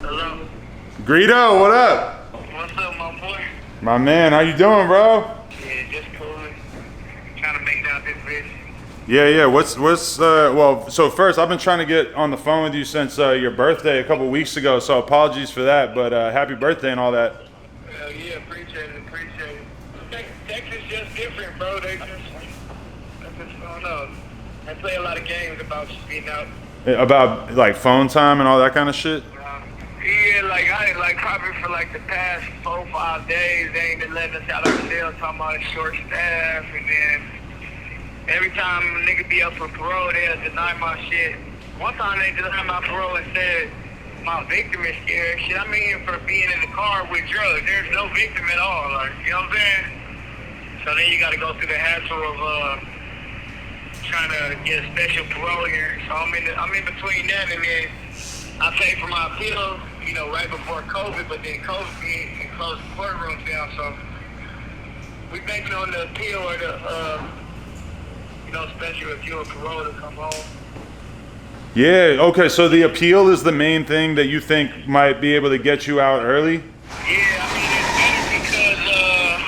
Hello. Greedo, what up? What's up, my boy? My man, how you doing, bro? Yeah, just coolin'. Trying to make it out this bitch. Yeah. Well, so first, I've been trying to get on the phone with you since your birthday a couple weeks ago, so apologies for that, but happy birthday and all that. Hell yeah, appreciate it. Texas just different, bro. I don't know. I play a lot of games about just being out. About like phone time and all that kind of shit? Yeah, like probably for like the past 4-5 days, they ain't been letting us out our cell, talking about a short staff, and then every time a nigga be up for parole, they'll deny my shit. One time they denied my parole and said my victim is scared. Shit, I mean for being in the car with drugs. There's no victim at all, like, you know what I'm saying? So then you gotta go through the hassle of trying to get a special parole here. So I'm in between that, and then I paid for my appeal, you know, right before COVID, but then COVID hit and closed the courtrooms down, so we banking on the appeal or the special appeal of parole to come home. Yeah, okay, so the appeal is the main thing that you think might be able to get you out early? Yeah, I mean, it's better because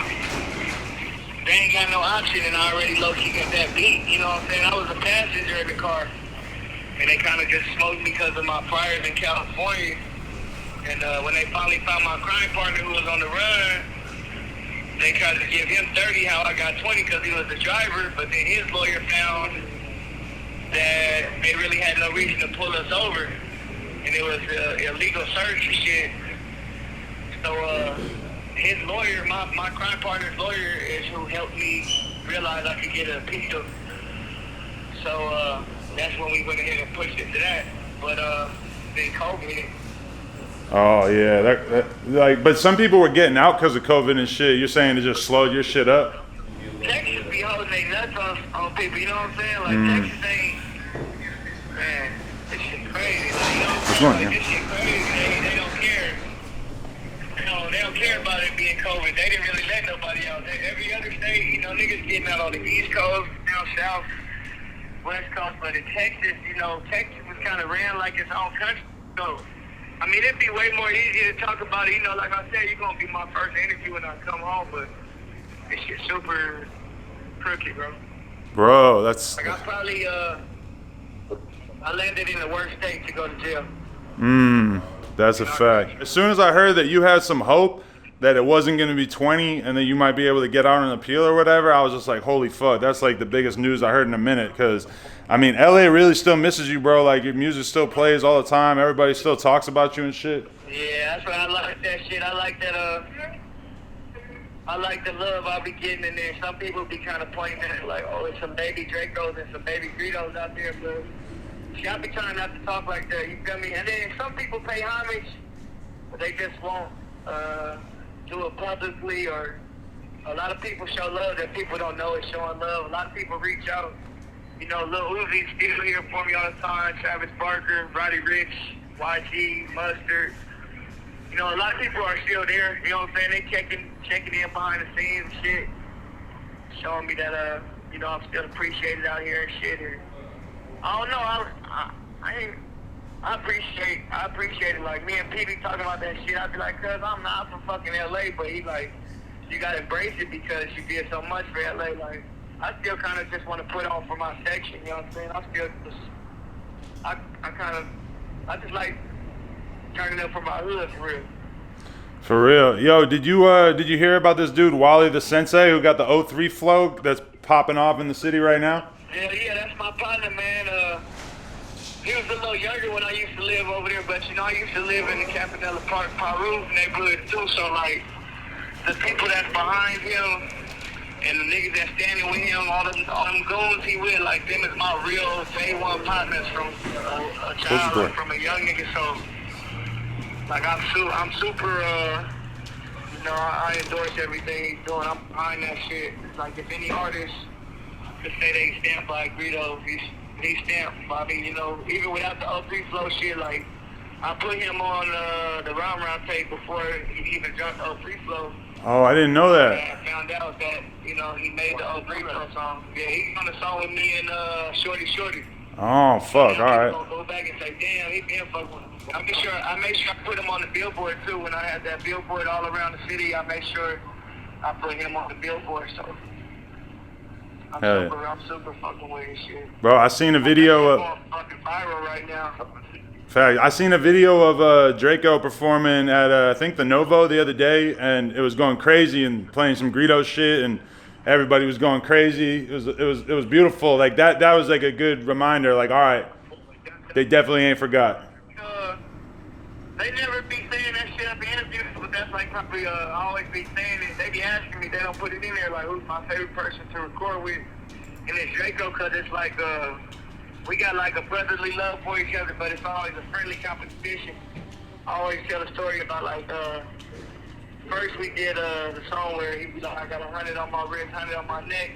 they ain't got no option, and I already low-key got that beat, you know what I'm saying? I was a passenger in the car, and they kind of just smoked me because of my priors in California. And when they finally found my crime partner who was on the run, they tried to give him 30, how I got 20 because he was the driver, but then his lawyer found that they really had no reason to pull us over, and it was illegal search and shit. So his lawyer, my crime partner's lawyer, is who helped me realize I could get an appeal. So that's when we went ahead and pushed it to that. But then COVID hit. Oh yeah, but some people were getting out because of COVID and shit. You're saying it just slowed your shit up? Texas be holding they nuts on people, you know what I'm saying? Like Texas ain't, man, this shit crazy. Like, you know what I'm saying? Like, this shit crazy. They don't care. They don't care about it being COVID. They didn't really let nobody out. Every other state, you know, niggas getting out on the East Coast, down south, West Coast, but in Texas, you know, Texas was kind of ran like its own country. So, I mean, it'd be way more easier to talk about it. You know, like I said, you're going to be my first interview when I come home, but this shit's super crooked, bro. Bro, that's... Like, I landed in the worst state to go to jail. That's a fact. As soon as I heard that you had some hope that it wasn't going to be 20 and that you might be able to get out on an appeal or whatever, I was just like, holy fuck, that's like the biggest news I heard in a minute. Because, I mean, LA really still misses you, bro. Like, your music still plays all the time. Everybody still talks about you and shit. Yeah, that's why I like that shit. I like that, I like the love I be getting in there. Some people be kind of pointing at it like, oh, it's some baby Drakos and some baby Greedos out there, but I be trying not to talk like that, you feel me? And then some people pay homage, but they just won't do it publicly, or a lot of people show love that people don't know is showing love. A lot of people reach out. You know, Lil Uzi's still here for me all the time, Travis Barker, Roddy Ricch, YG, Mustard. You know, a lot of people are still there, you know what I'm saying? They checking in behind the scenes and shit, showing me that, you know, I'm still appreciated out here and shit. And I don't know, I appreciate it. Like, me and P be talking about that shit, I be like, cuz I'm not from fucking LA, but he like, you gotta embrace it because you did so much for LA. Like, I still kind of just want to put on for my section, you know what I'm saying? I still just, I just like turning up for my hood, for real. For real. Yo, did you hear about this dude, Wally the Sensei, who got the O3 flow that's popping off in the city right now? Yeah, that's my partner, man. He was a little younger when I used to live over there, but you know, I used to live in the Campanella Park, Paru neighborhood too, so like, the people that's behind him and the niggas that's standing with him, all them goons he with, like, them is my real day one partners from a child, like, from a young nigga, so, like, I'm super, you know, I endorse everything he's doing. I'm behind that shit. Like, if any artist could say they stamped by Greedo, he stamped by me, you know, even without the O3 flow shit, like, I put him on the Round Round tape before he even dropped the O3 flow. Oh, I didn't know that. And I found out that, you know, he made the O3 flow song. Yeah, he's on the song with me and Shorty. Oh fuck! Now All people right. gonna go back and say, damn, he been fucking with him. I made sure I put him on the billboard too. When I had that billboard all around the city, I made sure I put him on the billboard. So I'm super fucking with his shit. Bro, I seen a video of. Going fucking viral right now. Fact, I seen a video of Drakeo performing at I think the Novo the other day, and it was going crazy and playing some Greedo shit, and everybody was going crazy. It was beautiful. Like that was like a good reminder. Like, all right, they definitely ain't forgot. They never be saying that shit at the interview, but that's like probably I always be saying it. They be asking me, they don't put it in there like who's my favorite person to record with, and it's Drakeo, cause it's like we got like a brotherly love for each other, but it's always a friendly competition. I always tell a story about like first we did the song where he be like, I got 100 on my wrist, 100 on my neck,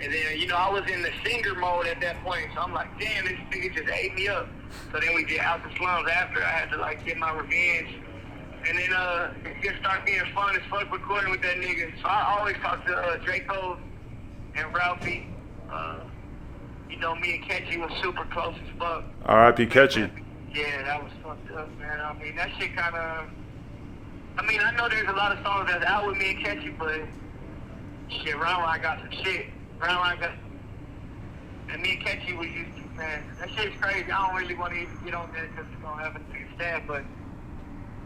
and then I was in the singer mode at that point, so I'm like, damn, this nigga just ate me up. So then we did Out the Slums after. I had to like get my revenge, and then it just started being fun as fuck recording with that nigga. So I always talk to Drakeo and Ralphie. Me and Ketchy was super close as fuck. R.I.P. Ketchy. Yeah, that was fucked up, man. I mean, that shit kind of. I know there's a lot of songs that's out with me and Ketchy, but shit, Round got some shit. Round got. And me and Ketchy was used to, man. That shit's crazy. I don't really want to even get on that because it's gonna have a big stab, but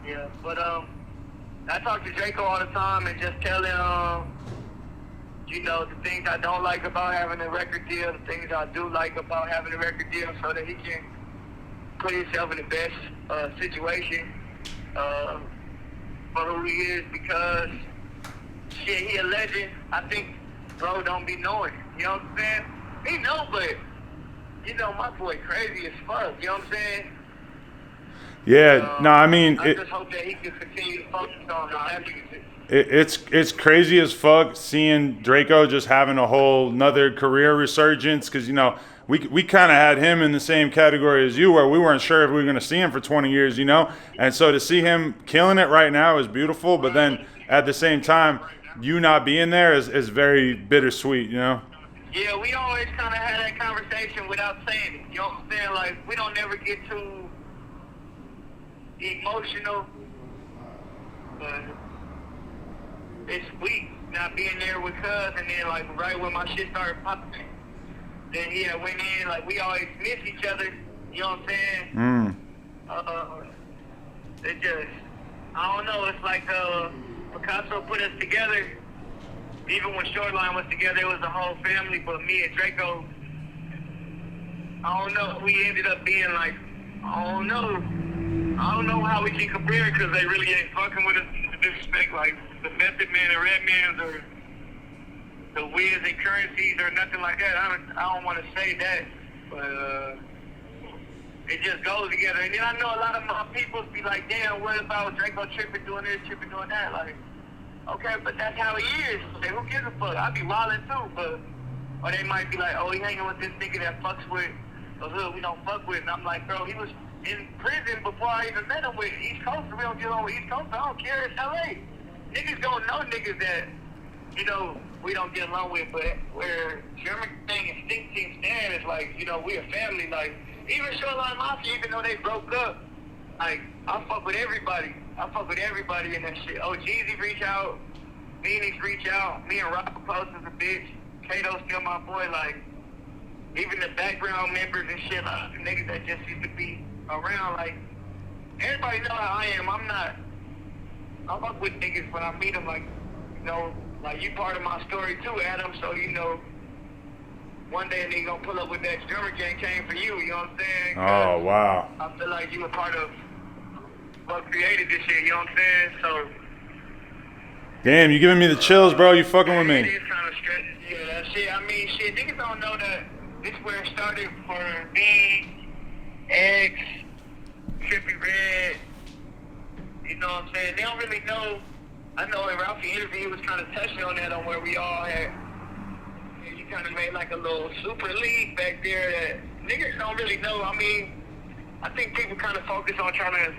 yeah. But I talk to Drakeo all the time and just tell him. The things I don't like about having a record deal, the things I do like about having a record deal, so that he can put himself in the best situation for who he is, because shit, he a legend. I think bro don't be knowing, you know what I'm saying? He know, but my boy crazy as fuck, you know what I'm saying? Yeah, no, I mean, I just hope that he can continue to focus on his happiness. It's crazy as fuck seeing Drakeo just having a whole nother career resurgence, because we kind of had him in the same category as you, where we weren't sure if we were going to see him for 20 years, and so to see him killing it right now is beautiful, but then at the same time you not being there is very bittersweet. Yeah, we always kind of had that conversation without saying it, you know what I'm saying? Like, we don't never get too emotional, but it's weak not being there with Cuz, and then like right when my shit started popping, then he had went in, like we always miss each other, you know what I'm saying? It just, I don't know, it's like Picasso put us together. Even when Shortline was together, it was the whole family, but me and Drakeo, I don't know, we ended up being like, I don't know how we can compare it, because they really ain't fucking with us to disrespect, like the Method Man and Redmans or the Wiz and Currencies or nothing like that. I don't want to say that, but it just goes together. And then I know a lot of my people be like, damn, what about Drakeo tripping doing this, tripping doing that? Like, okay, but that's how he is. Like, who gives a fuck? I be wildin' too, but or they might be like, oh, he hanging with this nigga that fucks with the hood we don't fuck with. And I'm like, bro, he was in prison before I even met him with East Coast. We don't get on with East Coast. I don't care. It's LA. Niggas don't know niggas that, we don't get along with, but where German thing and Stink Team stand is like, we a family. Like, even Shoreline Mafia, even though they broke up, like, I fuck with everybody. I fuck with everybody in that shit. Oh, Jeezy reach out. Phoenix reach out. Me and Rob Post is a bitch. Kato's still my boy. Like, even the background members and shit, like, the niggas that just used to be around, like, everybody know how I am. I fuck with niggas when I meet them, like, like you part of my story too, Adam, so one day a nigga gonna pull up with that drummer gang came for you know what I'm saying? Oh, wow. I feel like you were part of what created this shit, you know what I'm saying? So damn, you giving me the chills, bro. You fucking with me. It is kind of stretching, yeah, that shit. I mean, shit, niggas don't know that this where it started for me, X, Trippie Redd. You know what I'm saying? They don't really know. I know in Ralphie's interview, he was kind of touching on that, on where we all had. You kind of made like a little super league back there that niggas don't really know. I mean, I think people kind of focus on trying to,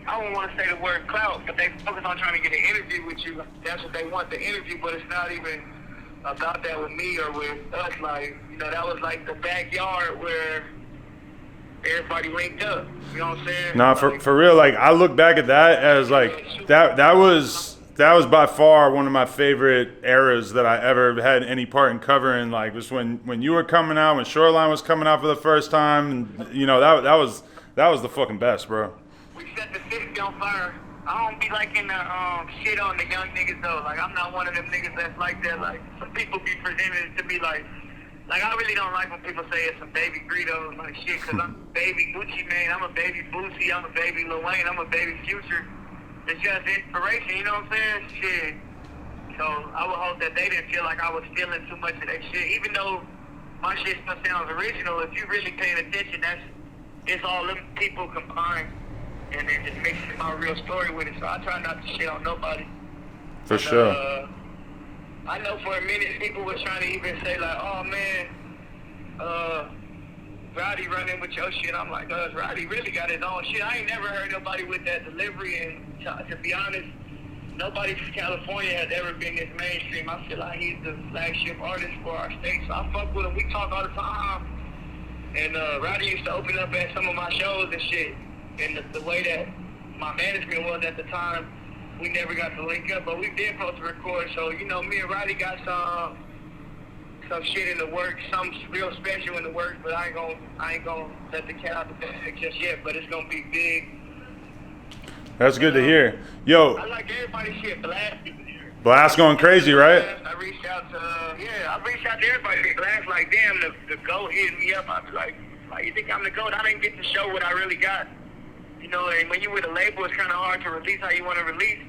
I don't want to say the word clout, but they focus on trying to get an interview with you. That's what they want, the interview, but it's not even about that with me or with us. Like, that was like the backyard where everybody linked up. You know what I'm saying? Nah, for real, like I look back at that as like that was by far one of my favorite eras that I ever had any part in covering. Like just when you were coming out, when Shoreline was coming out for the first time, and, you know that was the fucking best, bro. We set the city on fire. I don't be liking the shit on the young niggas though. Like I'm not one of them niggas that's like that. Like some people be presented to me like I really don't like when people say it's some baby Greedo like shit. Cause I'm baby Gucci Mane. I'm a baby Boosie. I'm a baby Lil Wayne. I'm a baby Future. It's just inspiration. You know what I'm saying? Shit. So I would hope that they didn't feel like I was stealing too much of that shit. Even though my shit still sounds original, if you really paying attention, it's all them people combined. And then just mixing my real story with it. So I try not to shit on nobody. For sure. I know for a minute people were trying to even say like, oh man, Roddy running with your shit. I'm like, Roddy really got his own shit. I ain't never heard nobody with that delivery. And to be honest, nobody from California has ever been this mainstream. I feel like he's the flagship artist for our state. So I fuck with him. We talk all the time. And Roddy used to open up at some of my shows and shit. And the way that my management was at the time, we never got to link up, but we did supposed to record. So, you know, me and Roddy got some shit in the works, some real special in the works, but I ain't gonna let the cat out the bag just yet, but it's gonna be big. That's good to hear. Yo. I like everybody's shit. Blast going crazy, right? I reached out to everybody. Blast like, damn, the GOAT hitting me up. I be like, you think I'm the GOAT? I didn't get to show what I really got. You know, and when you with a label, it's kind of hard to release how you want to release.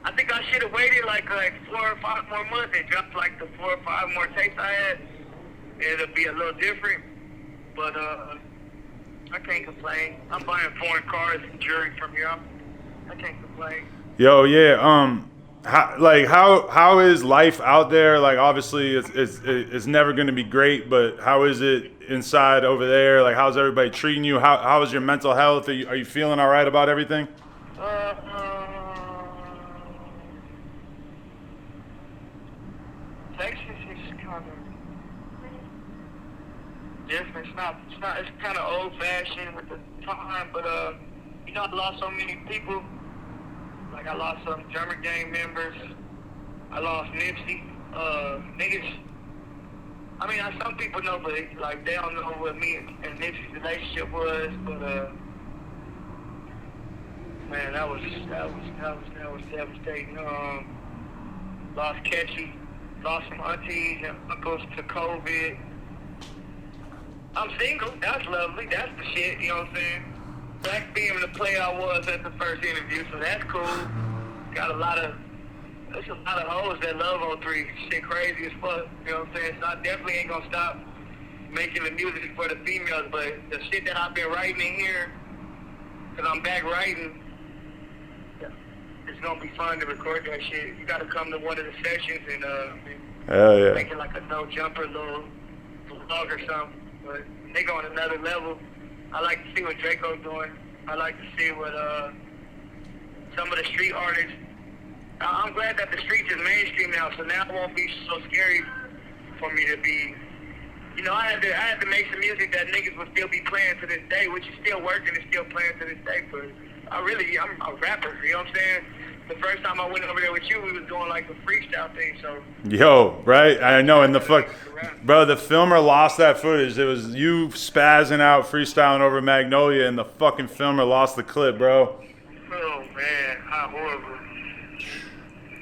I think I should have waited like 4 or 5 more months and dropped like the 4 or 5 more tapes I had. It'll be a little different, but I can't complain. I'm buying foreign cars and jewelry from here. I can't complain. Yo, yeah. How is life out there? Like, obviously, it's never going to be great, but how is it inside over there? Like, how's everybody treating you? How is your mental health? Are you feeling all right about everything? Texas is kind of different. It's kind of old-fashioned with the time, but you know, I lost so many people. Like, I lost some German gang members. I lost Nipsey. Niggas, I mean, some people know, but like, they don't know what me and Nipsey's relationship was, but man, that was devastating. Lost Ketchy, lost some aunties and uncles to COVID. I'm single, that's lovely, that's the shit, you know what I'm saying? Back being the player I was at the first interview, so that's cool. There's a lot of hoes that love O3. Shit crazy as fuck, you know what I'm saying? So I definitely ain't gonna stop making the music for the females, but the shit that I've been writing in here, cause I'm back writing, it's gonna be fun to record that shit. You gotta come to one of the sessions and Hell yeah. make it like a no jumper little vlog or something. But they go on another level. I like to see what Drakeo's doing. I like to see what some of the street artists. I'm glad that the streets is mainstream now, so now it won't be so scary for me to be. You know, I had to make some music that niggas will still be playing to this day, which is still working and still playing to this day. But I'm a rapper. You know what I'm saying? The first time I went over there with you, we was doing like a freestyle thing. So. Yo, right? I know. And bro, the filmer lost that footage. It was you spazzing out, freestyling over Magnolia, and the fucking filmer lost the clip, bro. Oh man, how horrible.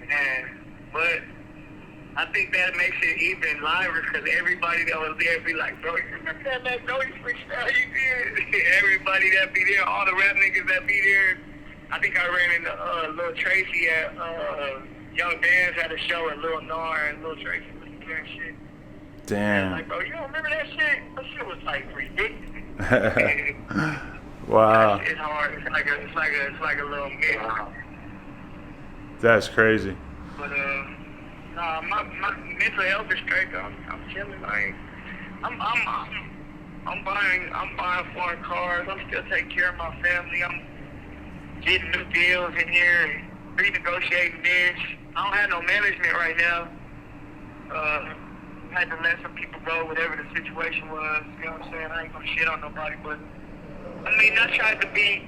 Man, but I think that makes it even liver because everybody that was there be like, bro, you remember that Magnolia freestyle you did? Everybody that be there, all the rap niggas that be there. I think I ran into Lil Tracy at Young Dan's at a show at Lil Nar and Lil Tracy was doing shit. Damn. Like, bro, you don't remember that shit? That shit was like ridiculous. Wow. It's hard. It's like a little myth. That's crazy. But my mental health is straight. I'm chilling. I'm buying foreign cars. I'm still taking care of my family. I'm getting new deals in here and renegotiating this. I don't have no management right now. Had to let some people go, whatever the situation was. You know what I'm saying? I ain't gonna shit on nobody, but I mean, not trying to be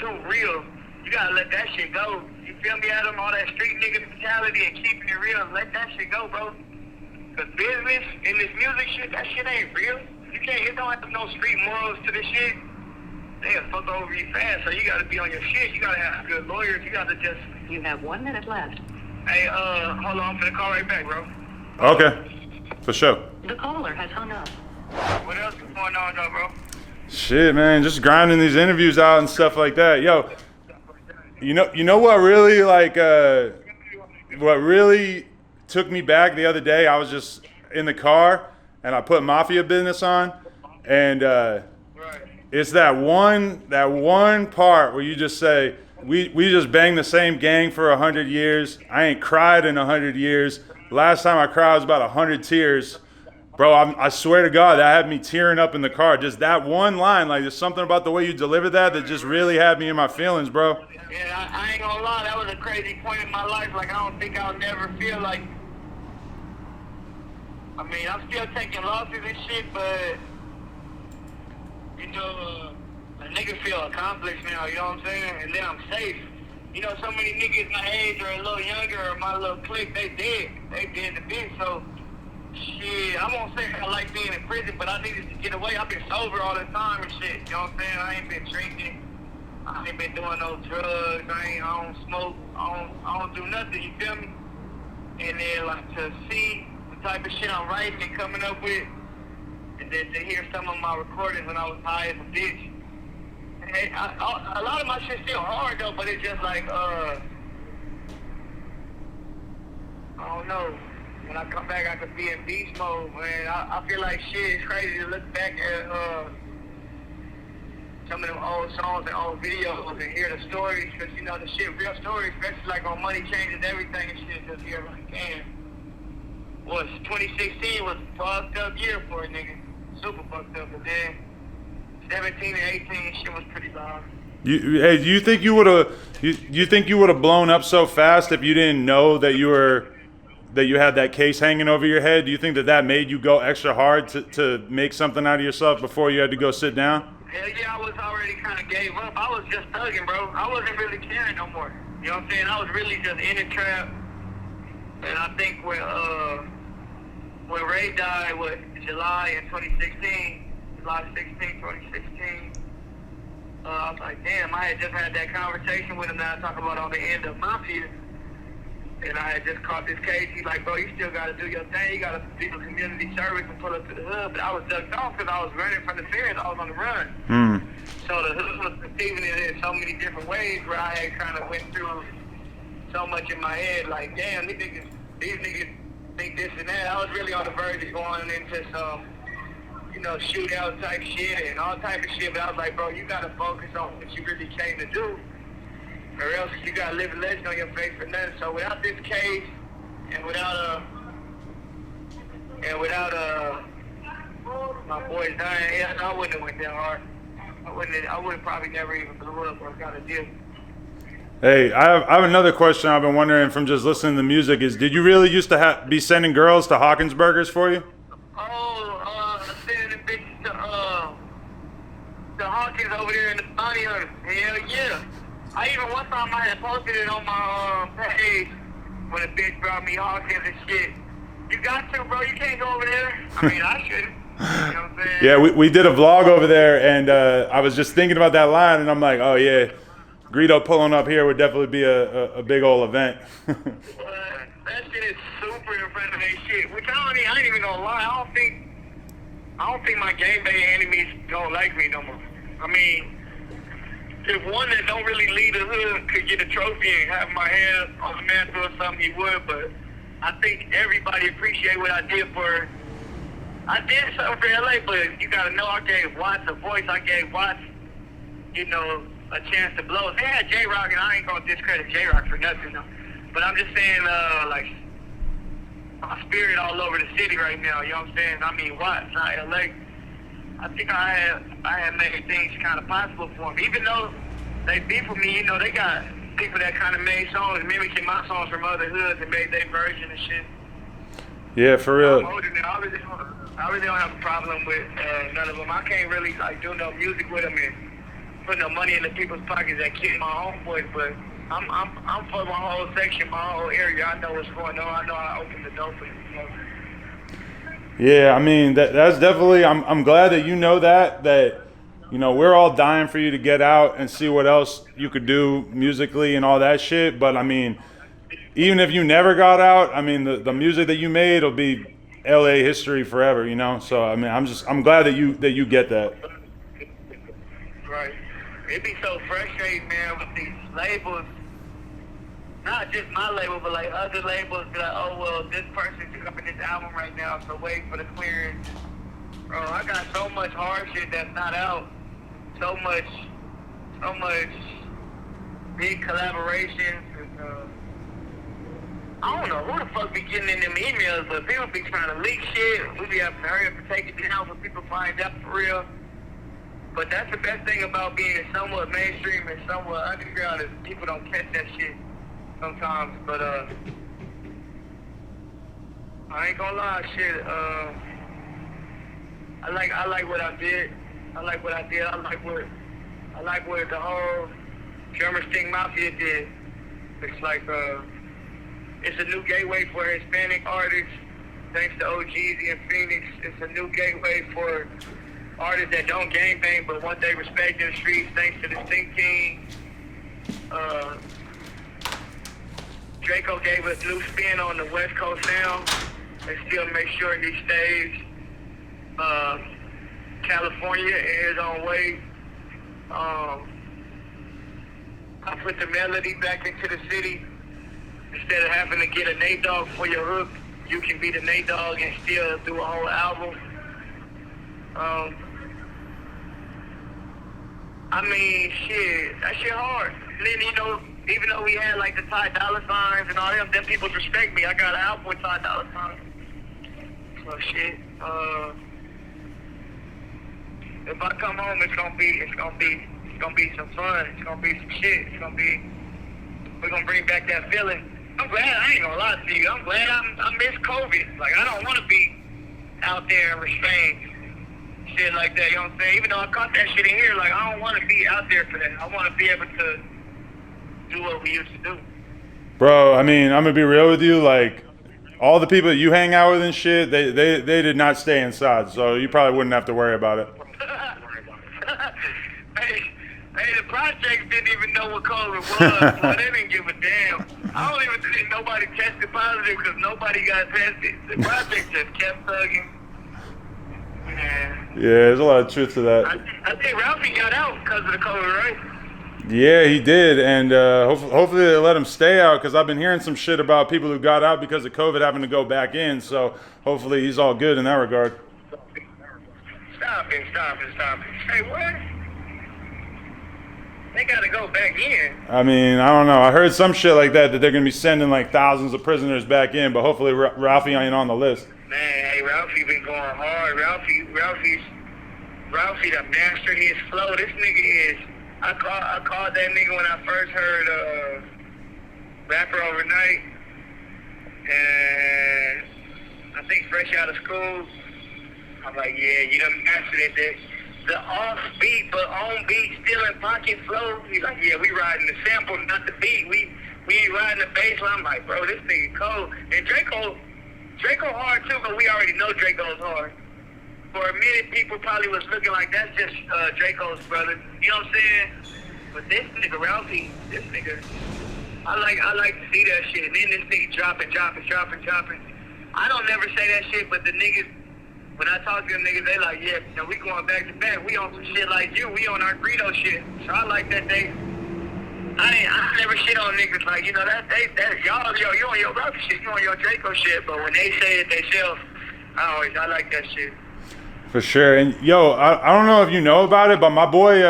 too real. You gotta let that shit go. You feel me, Adam? All that street nigga mentality and keeping it real. Let that shit go, bro. Cause business and this music shit, that shit ain't real. It don't have no street morals to this shit. They'll fuck over you fast, so you gotta be on your shit. You gotta have good lawyers. You gotta just... You have 1 minute left. Hey, hold on, I'm finna call right back, bro. Okay, for sure. The caller has hung up. What else is going on, though, bro? Shit, man, just grinding these interviews out and stuff like that. Yo, you know what really what really took me back the other day? I was just in the car and I put Mafia Business on, and it's that one part where you just say, we just banged the same gang for 100 years. I ain't cried in 100 years. Last time I cried was about 100 tears. Bro, I swear to God, that had me tearing up in the car. Just that one line, like there's something about the way you delivered that just really had me in my feelings, bro. Yeah, I ain't gonna lie, that was a crazy point in my life. Like, I don't think I'll never feel like... I mean, I'm still taking losses and shit, but... You know, a nigga feel accomplished now, you know what I'm saying? And then I'm safe. You know, so many niggas my age or a little younger or my little clique, they dead. They dead to bitch, so... Shit, I won't say I like being in prison, but I needed to get away. I've been sober all the time and shit, you know what I'm saying? I ain't been drinking. I ain't been doing no drugs. I don't smoke. I don't do nothing, you feel me? And then, like, to see the type of shit I'm writing and coming up with, and then to hear some of my recordings when I was high as a bitch. And a lot of my shit's still hard, though, but it's just like, I don't know. When I come back, I could be in beast mode, man. I feel like shit is crazy to look back at some of them old songs and old videos and hear the stories, because, you know, the shit, real stories, especially like on Money Changes Everything and shit, just hear like, damn. 2016 was a fucked up year for a nigga. Super fucked up, but then 17 and 18, shit was pretty long. Hey, do you think you would have blown up so fast if you didn't know that you had that case hanging over your head? Do you think that made you go extra hard to make something out of yourself before you had to go sit down? Hell yeah, I was already kind of gave up. I was just thugging, bro. I wasn't really caring no more. You know what I'm saying? I was really just in the trap. And I think when Ray died, July 16, 2016, I was like, damn, I had just had that conversation with him that I talk about on the end of Mafia. And I had just caught this case. He's like, bro, you still got to do your thing. You got to do the community service and pull up to the hood. But I was ducked off because I was running from the feds. I was on the run. So the hood was perceiving it in so many different ways where I had kind of went through so much in my head. Like, damn, these niggas think this and that. I was really on the verge of going into some, you know, shootout type shit and all type of shit. But I was like, bro, you got to focus on what you really came to do. Or else you got to live a legend on your face for nothing. So without this case, and without my boys dying, yeah, I wouldn't have went that hard. I would probably never even blew up or got a deal. Hey, I have another question I've been wondering from just listening to the music is, did you really used to be sending girls to Hawkins Burgers for you? Sending the bitches to Hawkins over there in the bounty hunter. Hell yeah. I even one time I had posted it on my page when a bitch brought me Hawkins and shit. You got to, bro. You can't go over there. I mean, I shouldn't. You know what I'm saying? Yeah, we did a vlog over there, and I was just thinking about that line, and I'm like, oh yeah, Greedo pulling up here would definitely be a big old event. That shit is super in front of that shit. Which I ain't even gonna lie. I don't think my game bay enemies don't like me no more. I mean, if one that don't really lead the hood could get a trophy and have my hand on the mantle or something, he would. But I think everybody appreciate what I did for. I did something for LA, but you gotta know I gave Watts a voice. I gave Watts, you know, a chance to blow. They had J-Rock, and I ain't gonna discredit J-Rock for nothing, though. But I'm just saying, like, my spirit all over the city right now. You know what I'm saying? I mean, Watts, not LA. I think I had made things kind of possible for them. Even though they beef with me, you know, they got people that kind of made songs mimicking my songs from other hoods and made their version and shit. Yeah, for real. I'm older than all of this. I really don't have a problem with none of them. I can't really like do no music with them and put no money into people's pockets that kill my own boys. But I'm for my whole section, my whole area. I know what's going on. I know how to open the door for you. Yeah, I mean that's definitely. I'm glad that you know that you know we're all dying for you to get out and see what else you could do musically and all that shit. But I mean, even if you never got out, I mean the music that you made will be LA history forever. You know. So I mean, I'm glad that you get that. Right. It be so frustrating, man, with these labels. Not just my label, but like other labels be like, oh well, this person's dropping this album right now, so wait for the clearance. Bro, I got so much hard shit that's not out. So much big collaborations and I don't know who the fuck be getting in them emails, but people be trying to leak shit. We be having to hurry up and take it down so people find out for real. But that's the best thing about being somewhat mainstream and somewhat underground is people don't catch that shit sometimes. But I ain't gonna lie, shit. I like what I did. I like what the whole Drummer Sting Mafia did. It's like it's a new gateway for Hispanic artists. Thanks to OGZ and Phoenix, it's a new gateway for artists that don't gangbang but want their respect in the streets. Thanks to the Stink King. Drakeo gave us new spin on the West Coast sound and still make sure he stays California in his own way. I put the melody back into the city. Instead of having to get a Nate Dogg for your hook, you can be the Nate Dogg and still do a whole album. I mean, shit, that shit hard. And then, you know, even though we had like the Ty Dolla Signs and all them people respect me. I got an album with Ty Dolla Signs. So shit, if I come home, it's gonna be some fun. It's gonna be some shit. We're gonna bring back that feeling. I'm glad, I ain't gonna lie to you. I'm glad I miss COVID. Like, I don't want to be out there and restrained. Shit like that, you know what I'm saying? Even though I caught that shit in here, like, I don't want to be out there for that. I want to be able to do what we used to do. Bro, I mean, I'm gonna be real with you. Like, all the people that you hang out with and shit, they did not stay inside, so you probably wouldn't have to worry about it. Hey, the projects didn't even know what COVID was, so they didn't give a damn. I don't even think nobody tested positive because nobody got tested. The project just kept thugging. Yeah, there's a lot of truth to that. I think Ralphie got out because of the COVID, right? Yeah, he did, and hopefully they let him stay out because I've been hearing some shit about people who got out because of COVID having to go back in. So hopefully he's all good in that regard. Stop it. Hey, what? They gotta go back in. I mean, I don't know. I heard some shit like that they're gonna be sending like thousands of prisoners back in, but hopefully Ralphie ain't on the list. Man, hey, Ralphie been going hard. Ralphie the master his flow. This nigga is. I called that nigga when I first heard Rapper Overnight, and I think fresh out of school. I'm like, yeah, you done mastered it. The off beat but on beat, still in pocket flow. He's like, yeah, we riding the sample, not the beat. We ain't riding the bass line. I'm like, bro, this nigga cold. And Draco hard too, but we already know Draco's hard. For a minute, people probably was looking like that's just Draco's brother. You know what I'm saying? But this nigga Ralphie, this nigga, I like to see that shit. And then this nigga dropping. I don't never say that shit, but the niggas, when I talk to them niggas, they like, yeah, you know, we going back to back. We on some shit like you. We on our Greedo shit. So I like that they. I never shit on niggas like, you know, that y'all, you on your Ralphie shit, you on your Draco shit. But when they say it themselves, I like that shit. For sure. And yo, I don't know if you know about it, but my boy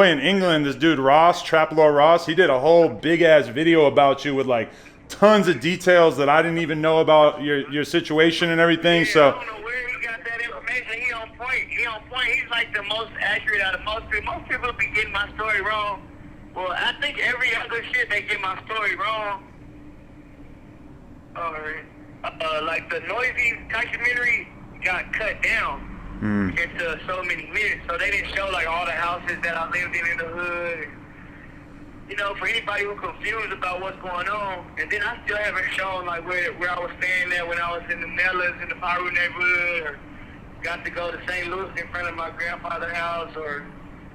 in England, this dude Ross, Trap Lord Ross, he did a whole big ass video about you with like tons of details that I didn't even know about your situation and everything. Yeah, so I don't know where he got that information. He on point. He's like the most accurate out of most people. Most people be getting my story wrong. Well, I think every other shit they get my story wrong. Alright. Like the Noisy documentary, got cut down into so many minutes. So they didn't show like all the houses that I lived in the hood. You know, for anybody who's confused about what's going on, and then I still haven't shown like where I was staying at when I was in the Nellas in the Piru neighborhood, or got to go to St. Louis in front of my grandfather's house, or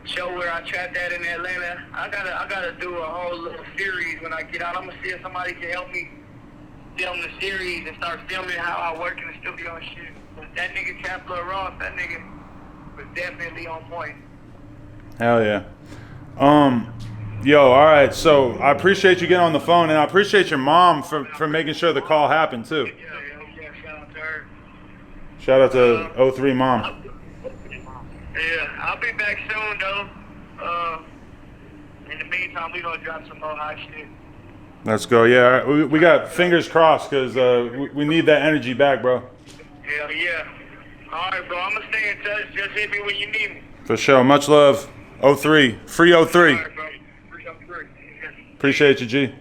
show where I trapped at in Atlanta. I gotta do a whole little series when I get out. I'm gonna see if somebody can help me film the series and start filming how I work in the studio and shit. But that nigga Capital Ross, that nigga was definitely on point. Hell yeah. Yo, all right. So I appreciate you getting on the phone, and I appreciate your mom for making sure the call happened too. Yeah, shout out to her. Shout out to 03 mom. Yeah, I'll be back soon though. In the meantime, we gonna drop some more hot shit. Let's go. Yeah, we got fingers crossed because we need that energy back, bro. Hell yeah. All right, bro. I'm gonna stay in touch. Just hit me when you need me. For sure. Much love. 03. Free 03. All right, bro. Appreciate you, G.